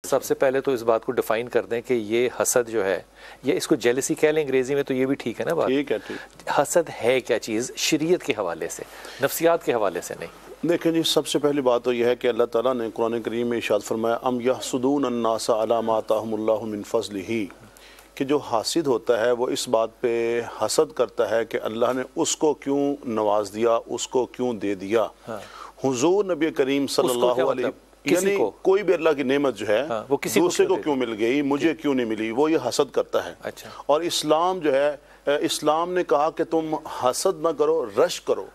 سب سے پہلے تو اس بات کو ڈیفائن کر دیں کہ یہ حسد جو ہے، یہ اس کو جیلسی کہہ لیں انگریزی میں تو یہ بھی ٹھیک ہے نا بات؟ ٹھیک ہے، حسد ہے کیا چیز شریعت کے حوالے سے، نفسیات کے حوالے سے نہیں؟ دیکھیں جی، سب سے پہلی بات تو یہ ہے کہ اللہ تعالیٰ نے قرآن کریم میں ارشاد فرمایا ام یحسدون الناس علی ما آتاہم اللہ من فضلہ، کہ جو حاسد ہوتا ہے وہ اس بات پہ حسد کرتا ہے کہ اللہ نے اس کو کیوں نواز دیا، اس کو کیوں دے دیا۔ حضور نبی کریم صلی اللہ علیہ یعنی کوئی بھی اللہ کی نعمت جو ہے دوسرے کو کیوں مل گئی، مجھے کیوں نہیں ملی، وہ یہ حسد کرتا ہے۔ اور اسلام جو ہے، اسلام نے کہا کہ تم حسد نہ کرو، رشک کرو۔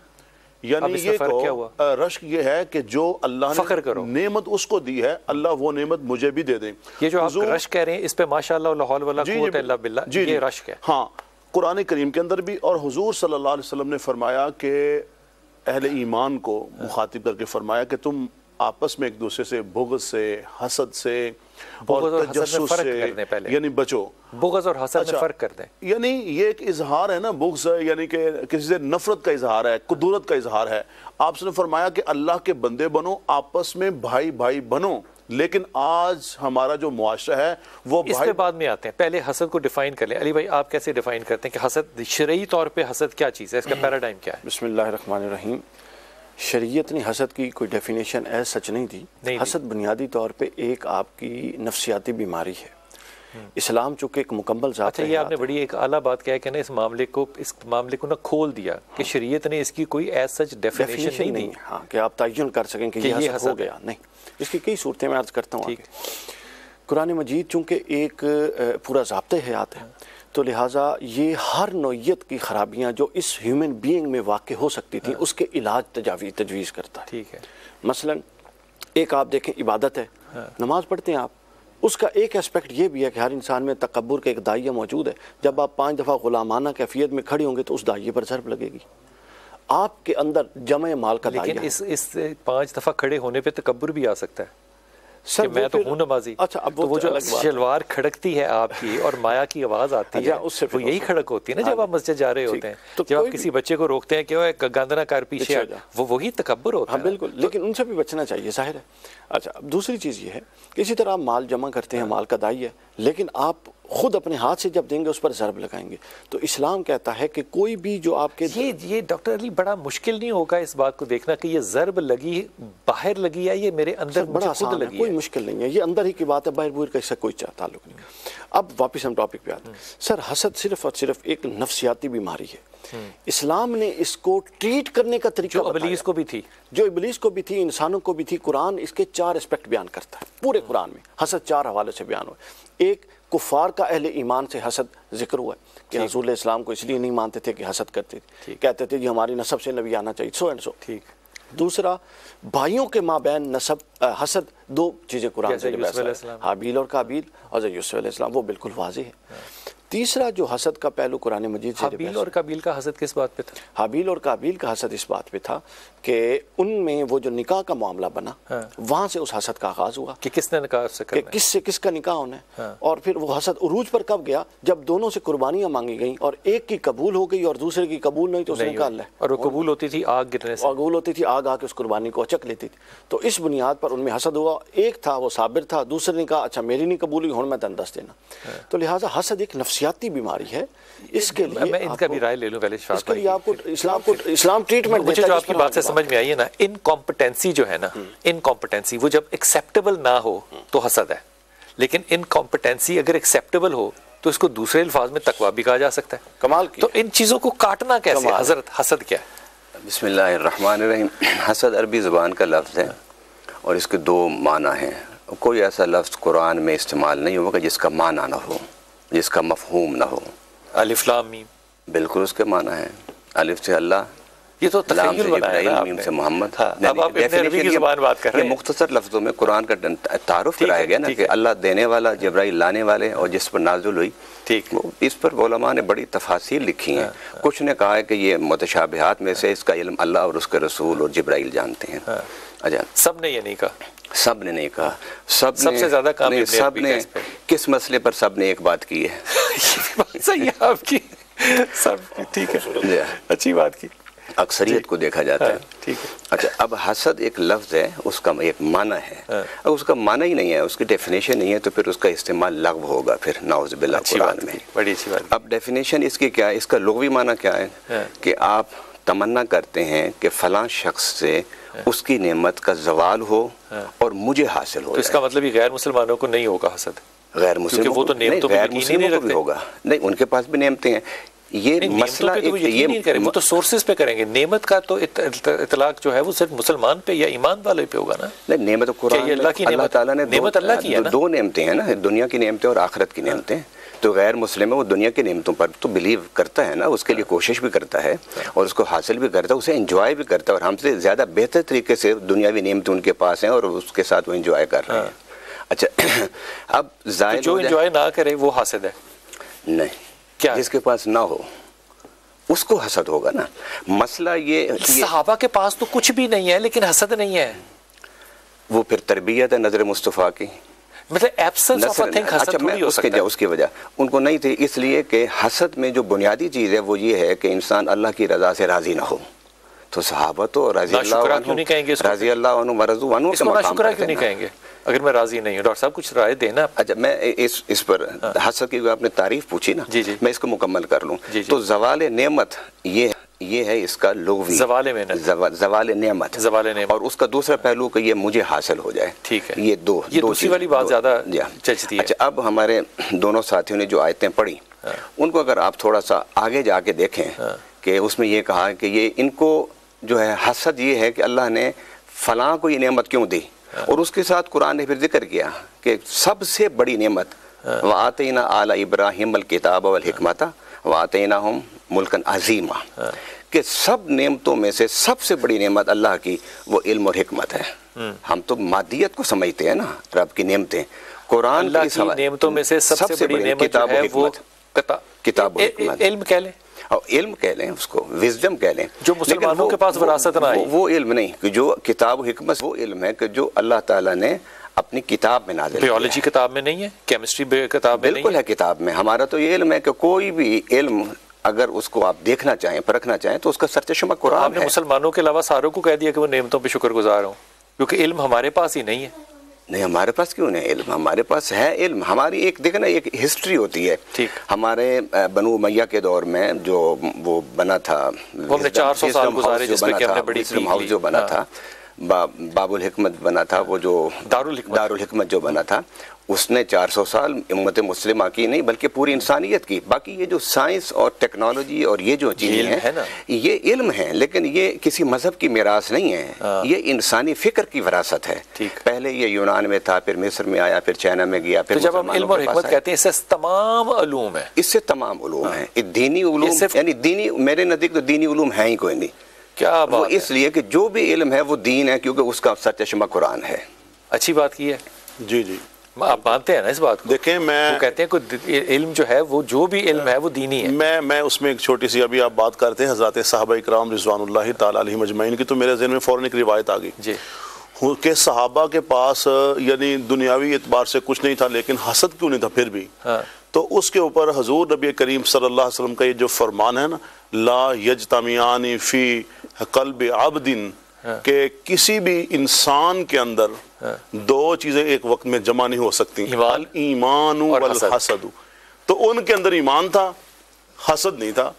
یعنی یہ کہو، رشک یہ ہے کہ جو اللہ نے نعمت اس کو دی ہے، اللہ وہ نعمت مجھے بھی دے دیں۔ یہ جو آپ رشک کہہ رہے ہیں اس پہ ماشاءاللہ ولا حول ولا قوت الا باللہ، یہ رشک ہے۔ ہاں، قرآن کریم کے اندر بھی، اور حضور صلی اللہ علیہ وسلم نے فرمایا کہ اہل ایمان کو مخاطب کر کے فرمایا کہ تم آپس میں ایک دوسرے سے بغض سے، حسد سے اور تجسس سے یعنی بچو۔ بغض اور حسد میں فرق کر دیں۔ یعنی یہ ایک اظہار ہے نا، بغض ہے یعنی کہ کسی سے نفرت کا اظہار ہے، کدورت کا اظہار ہے۔ آپ سے نے فرمایا کہ اللہ کے بندے بنو، آپس میں بھائی بھائی بنو۔ لیکن آج ہمارا جو معاشرہ ہے وہ اس پہ بعد میں آتے ہیں، پہلے حسد کو ڈیفائن کر لیں۔ علی بھائی آپ کیسے ڈیفائن کرتے ہیں کہ حسد شرعی طور پہ حسد کیا چیز ہے، اس کا پیراڈائم کیا ہے؟ بسم اللہ الرحمن الرحیم۔ شریعت نے حسد کی کوئی ڈیفینیشن ایز سچ نہیں دی۔ حسد بنیادی طور پہ ایک آپ کی نفسیاتی بیماری ہے۔ اسلام چونکہ ایک مکمل ذات ہے۔ یہ آپ نے بڑی ایک اعلیٰ بات کیا ہے کہ نا اس معاملے کو نا کھول دیا کہ شریعت نے اس کی کوئی ایز سچ ڈیفینیشن نہیں دی، ہاں کہ آپ تعین کر سکیں کہ یہ حسد ہو گیا، نہیں۔ اس کی کئی صورتیں میں عرض کرتا ہوں۔ قرآن مجید چونکہ ایک پورا ضابطۂ حیات ہے، تو لہٰذا یہ ہر نوعیت کی خرابیاں جو اس ہیومن بینگ میں واقع ہو سکتی تھیں اس کے علاج تجویز کرتا ہے۔ ٹھیک ہے۔ مثلا ایک آپ دیکھیں عبادت ہے، نماز پڑھتے ہیں آپ، اس کا ایک اسپیکٹ یہ بھی ہے کہ ہر انسان میں تکبر کا ایک داعیہ موجود ہے۔ جب آپ 5 دفعہ غلامانہ کیفیت میں کھڑے ہوں گے تو اس داعیے پر ضرب لگے گی۔ آپ کے اندر جمع مال کا داعیہ ہے۔ لیکن اس 5 دفعہ کھڑے ہونے پہ تکبر بھی آ سکتا ہے کہ میں تو ہوں نمازی۔ تو وہ جو شلوار کھڑکتی ہے آپ کی اور مایا کی آواز آتی ہے، وہ یہی کھڑک ہوتی ہے نا جب آپ مسجد جا رہے ہوتے ہیں، جب آپ کسی بچے کو روکتے ہیں کہ وہ گاندنا کر پیچھے، وہ وہی تکبر ہوتا ہے۔ ہاں بالکل، لیکن ان سے بھی بچنا چاہیے، ظاہر ہے۔ اچھا، اب دوسری چیز یہ ہے کہ اسی طرح آپ مال جمع کرتے ہیں، مال کا داعی ہے، لیکن آپ خود اپنے ہاتھ سے جب دیں گے اس پر ضرب لگائیں گے۔ تو اسلام کہتا ہے کہ کوئی بھی جو آپ کے یہ ڈاکٹر علی بڑا مشکل نہیں ہوگا اس بات کو دیکھنا کہ یہ ضرب لگی باہر لگی ہے، یہ میرے اندر بڑا آسان ہے، کوئی مشکل نہیں ہے، یہ اندر ہی کی بات ہے، باہر بوہر کا اس سے کوئی تعلق نہیں۔ اب واپس ہم ٹاپک پہ آتے ہیں۔ سر، حسد صرف اور صرف ایک نفسیاتی بیماری ہے۔ اسلام نے اس کو ٹریٹ کرنے کا طریقہ جو ابلیس کو بھی تھی، جو ابلیس کو بھی تھی، انسانوں کو بھی تھی۔ قرآن اس کے 4 اسپیکٹ بیان کرتا ہے، پورے قرآن میں حسد 4 حوالے سے بیان ہوا ہے۔ ایک، کفار کا اہل ایمان سے حسد ذکر ہوا ہے کہ حضور علیہ السلام کو اس لیے نہیں مانتے تھے کہ حسد کرتے تھے، کہتے تھے جی ہماری نسب سے نبی آنا چاہیے، سو اینڈ سو۔ دوسرا، بھائیوں کے مابین نسب حسد، 2 چیزیں قرآن سے حابیل اور قابیل اور یوسف علیہ السلام، وہ بالکل واضح ہے۔ تیسرا جو حسد کا پہلو قرآن مجید سے، حابیل اور قابیل کا حسد کس بات پہ تھا؟ حابیل اور قابیل کا حسد اس بات پہ تھا کہ ان میں وہ جو نکاح کا معاملہ بنا، وہاں سے اس حسد کا آغاز ہوا کہ کس نے نکاح سے کرنا ہے، کس سے کس کا نکاح ہونا ہے۔ اور پھر وہ حسد عروج پر کب گیا؟ جب دونوں سے قربانیاں مانگی گئیں اور ایک کی قبول ہو گئی اور دوسرے کی قبول نہیں تو اس نے نکاح لیا، اور وہ قبول ہوتی تھی آگ گرنے سے، قبول ہوتی تھی آگ آ کے اس قربانی کو اچک لیتی تھی۔ تو اس بنیاد پر ان میں حسد ہوا۔ ایک تھا وہ صابر تھا، دوسرے نے کہا اچھا میری نہیں قبول ہوئی، ہن میں تن دس دینا۔ تو لہٰذا حسد ایک نفسیاتی بیماری ہے۔ اس کے لیے میں ان کا بھی رائے لے لوں پہلے، اس کے لیے آپ کو اسلام ٹریٹمنٹ مجھے جو آپ کی بات سے سمجھ میں آئی ہے نا، انکمپٹنسی جو ہے نا، انکمپٹنسی وہ جب ایکسیپٹیبل نہ ہو تو حسد ہے، لیکن انکمپٹنسی اگر ایکسیپٹیبل ہو تو اس کو دوسرے الفاظ میں تقویٰ بھی کہا جا سکتا ہے۔ کمال کی تو ان چیزوں کو کاٹنا کیسے حضرت؟ حسد کیا ہے؟ بسم اللہ الرحمن الرحیم۔ حسد عربی زبان کا لفظ ہے اور اس کے 2 معنی ہیں۔ کوئی ایسا لفظ قرآن میں استعمال نہیں ہوگا جس کا معنی نہ ہو، جس کا مفہوم نہ ہو۔ الف لام میم بالکل اس کے معنی ہے، الف سے اللہ، یہ تو لام سے تخیل بنایا جبرائیل، نا آپ میم نے۔ سے محمد۔ اب آپ ابن عربی کی زبان بات کر رہے ہیں۔ یہ مختصر لفظوں میں قرآن کا تعارف کرایا گیا نا کہ اللہ دینے والا، جبرائیل لانے والے، اور جس پر نازل ہوئی۔ ٹھیک، اس پر علماء نے بڑی تفاصیل لکھی ہیں۔ کچھ نے کہا ہے کہ یہ متشابہات میں سے اس کا علم اللہ اور اس کے رسول اور جبرائیل جانتے ہیں۔ اچھا، سب نے یہ نہیں کہا، سب نے نہیں کہا، سب سے زیادہ کام سب نے کس مسئلے پر سب نے ایک بات کی ہے۔ صحیح ہے آپ کی، سب ٹھیک ہے، اچھی بات کی۔ اکثریت کو دیکھا جاتا ہے. ٹھیک ہے. اچھا اب حسد ایک لفظ ہے, اس کا ایک معنی ہے. اگر اس کا معنی ہی نہیں ہے, اس کی ڈیفینیشن نہیں ہے, تو پھر اس کا استعمال لغو ہوگا پھر نعوذ باللہ قرآن میں. بڑی اچھی بات. اب ڈیفینیشن اس کی کیا ہے, اس کا لغوی معنی کیا ہے کہ آپ تمنا کرتے ہیں کہ فلاں شخص سے اس کی نعمت کا زوال ہو اور مجھے حاصل ہو. تو اس کا مطلب یہ غیر مسلمانوں کو نہیں ہوگا حسد؟ غیر مسلموں وہ تو نعمتوں غیر مسلموں کو بھی ہوگا. نہیں, ان کے پاس بھی نعمتیں ہیں. یہ مسئلہ وہ تو سورسز پہ کریں گے. نعمت کا تو اطلاق جو ہے وہ صرف مسلمان پہ یا ایمان والے پہ ہوگا نا. نہیں, نعمت قرآن اللہ تعالیٰ نے نعمت اللہ کی ہے نا. 2 نعمتیں ہیں نا, دنیا کی نعمتیں اور آخرت کی نعمتیں. تو غیر مسلم ہے, وہ دنیا کی نعمتوں پر تو بلیو کرتا ہے نا, اس کے لیے کوشش بھی کرتا ہے اور اس کو حاصل بھی کرتا ہے, اسے انجوائے بھی کرتا ہے, اور ہم سے زیادہ بہتر طریقے سے دنیاوی نعمتیں ان کے پاس ہیں اور اس کے ساتھ وہ انجوائے کر رہے ہیں. اچھا اب زائل جو انجوائے نہ کرے وہ حاسد ہے؟ نہیں, کیا جس کے پاس نہ ہو اس کو حسد ہوگا نا. مسئلہ یہ صحابہ کے پاس تو کچھ بھی نہیں ہے لیکن حسد نہیں ہے. وہ پھر تربیت ہے نظر مصطفیٰ کی, مطلب ایبسنس آف اے تھنگ حسد نہیں ہو سکتا. اس کی وجہ ان کو نہیں تھی, اس لیے کہ حسد میں جو بنیادی چیز ہے وہ یہ ہے کہ انسان اللہ کی رضا سے راضی نہ ہو. تو صحابہ تو رضی اللہ عنہ ورضوا عنہ کا مقام شکرہ کیوں نہیں کہیں گے اگر میں راضی نہیں ہوں؟ ڈاکٹر صاحب کچھ رائے دینا. اچھا میں اس پر حسد کی آپ نے تعریف پوچھی نا, میں اس کو مکمل کر لوں. تو زوال نعمت یہ ہے اس کا لغوی زوال نعمت, اور اس کا دوسرا پہلو کہ یہ مجھے حاصل ہو جائے. ٹھیک ہے, یہ دوسری والی بات زیادہ چچتی ہے. اچھا اب ہمارے دونوں ساتھیوں نے جو آیتیں پڑھی ان کو اگر آپ تھوڑا سا آگے جا کے دیکھیں کہ اس میں یہ کہا کہ یہ ان کو جو ہے حسد یہ ہے کہ اللہ نے فلاں کو یہ نعمت کیوں دی, اور اس کے ساتھ قرآن نے پھر ذکر کیا کہ سب سے بڑی نعمت وَآتَيْنَا آلَ إِبْرَاهِيمَ الْكِتَابَ وَالْحِكْمَةَ وَآتَيْنَاهُمْ مُلْكًا عَظِيمًا, کہ سب نعمتوں میں سے سب سے بڑی نعمت اللہ کی وہ علم اور حکمت ہے. ہم تو مادیت کو سمجھتے ہیں نا, رب کی نعمتیں. قرآن کی نعمتوں میں سے سب سے بڑی نعمت ہے وہ کتاب و حکمت, علم کہہ لیں, علم کہہ لیں, اس کو وزڈم کہہ لیں, جو مسلمانوں کے پاس وراثت نہ آئی. وہ علم نہیں کہ جو کتاب و حکمت, وہ علم ہے کہ جو اللہ تعالیٰ نے اپنی کتاب میں نازل کیا. بیولوجی کتاب میں نہیں ہے, کیمسٹری کتاب میں بالکل ہے کتاب میں. ہمارا تو یہ علم ہے کہ کوئی بھی علم اگر اس کو آپ دیکھنا چاہیں, پرکھنا چاہیں, تو اس کا سرچشمہ قرآن ہے. آپ نے مسلمانوں کے علاوہ ساروں کو کہہ دیا کہ وہ نعمتوں پہ شکر گزار ہوں, کیونکہ علم ہمارے پاس ہی نہیں ہے. نہیں, ہمارے پاس کیوں نہیں علم, ہمارے پاس ہے علم. ہماری ایک دیکھیں نا ایک ہسٹری ہوتی ہے. ہمارے بنو امیہ کے دور میں جو وہ بنا تھا, وہ ہم نے 400 سال گزارے جس پہ کہ ہم نے بڑی ہاؤس جو بنا تھا, باب الحکمت بنا تھا, وہ جو دارالحکمت جو بنا تھا, اس نے 400 سال امت مسلمہ کی نہیں بلکہ پوری انسانیت کی. باقی یہ جو سائنس اور ٹیکنالوجی اور یہ جو چیزیں ہیں یہ علم ہیں, لیکن یہ کسی مذہب کی میراث نہیں ہے, یہ انسانی فکر کی وراثت ہے. پہلے یہ یونان میں تھا, پھر مصر میں آیا, پھر چائنا میں گیا. پھر جب ہم علم اور حکمت کہتے ہیں, اس سے تمام علوم ہیں, اس سے تمام علوم ہیں. دینی علوم یعنی دینی, میرے نزدیک تو دینی علوم ہیں ہی کوئی نہیں. کیا وہ اس لیے کہ جو بھی علم ہے وہ دین ہے, کیونکہ اس کا سرچشمہ قرآن ہے. اچھی بات کی ہے. جی آپ مانتے ہیں نا اس بات کو؟ دیکھیں میں وہ کہتے ہیں کہ علم جو ہے وہ جو بھی علم ہے وہ دینی ہے. میں اس میں ایک چھوٹی سی, ابھی آپ بات کرتے ہیں حضرات صحابہ اکرام رضوان اللہ تعالی علیہم اجمعین کی, تو میرے ذہن میں فوراً ایک روایت آ گئی جی کہ صحابہ کے پاس یعنی دنیاوی اعتبار سے کچھ نہیں تھا, لیکن حسد کیوں نہیں تھا پھر بھی. تو اس کے اوپر حضور نبی کریم صلی اللہ علیہ وسلم کا یہ جو فرمان ہے نا, لا یجتمعان فی قلب عبد, کہ کسی بھی انسان کے اندر 2 چیزیں ایک وقت میں جمع نہیں ہو سکتی, ایمان والحسد. تو ان کے اندر ایمان تھا, حسد نہیں تھا.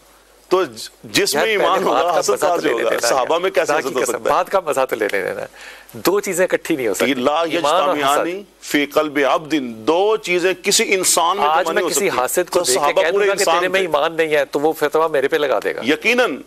تو جس میں ایمان ہوگا حسد کیسے ہوگا؟ صحابہ میں کیسے حسد ہو سکتا ہے؟ بات کا مزہ تو لے لینا ہے, 2 چیزیں اکٹھی نہیں ہو سکتی. لا یجتمعان فی قلب عبد, 2 چیزیں کسی انسان میں جمع نہیں ہو سکتی. آج میں کسی حاسد کو دیکھ کے کہہ دوں گا کہ تیرے میں ایمان نہیں ہے تو وہ فتویٰ میرے پہ لگا دے گا. یقیناً